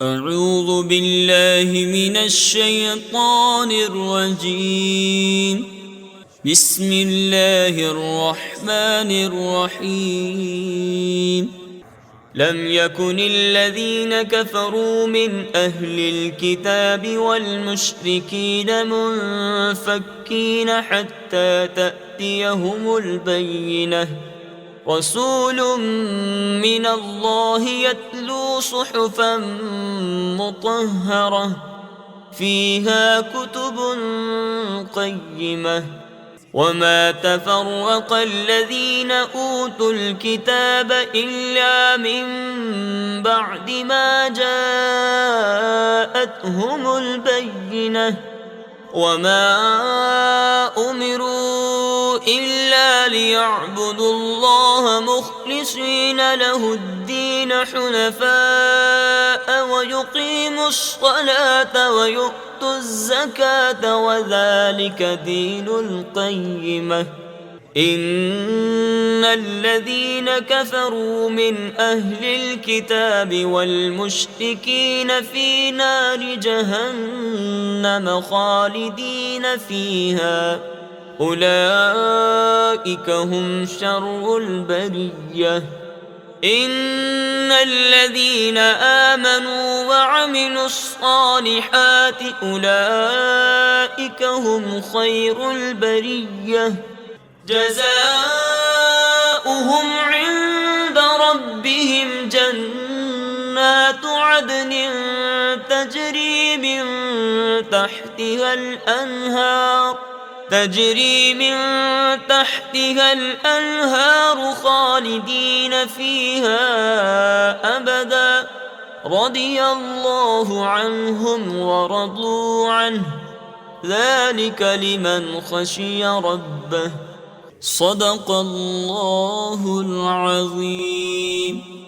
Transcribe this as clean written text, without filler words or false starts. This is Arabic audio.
أعوذ بالله من الشيطان الرجيم. بسم الله الرحمن الرحيم. لم يكن الذين كفروا من أهل الكتاب والمشركين منفكين حتى تأتيهم البينة. رسول من الله يتلو صحفا مطهرة فيها كتب قيمة. وما تفرق الذين أوتوا الكتاب إلا من بعد ما جاءتهم البينة. وما أمروا إلا ليعبدوا الله مخلصين له الدين حنفاء ويقيموا الصلاة ويؤتوا الزكاة وذلك دين القيمة. إن الذين كفروا من أهل الكتاب والمشركين في نار جهنم خالدين فيها أولئك هم شر البرية. إن الذين آمنوا وعملوا الصالحات أولئك هم خير البرية. جزاؤهم عند ربهم جنات عدن تجري من تحتها الأنهار خالدين فيها أبدا. رضي الله عنهم ورضوا عنه ذلك لمن خشي ربه. صدق الله العظيم.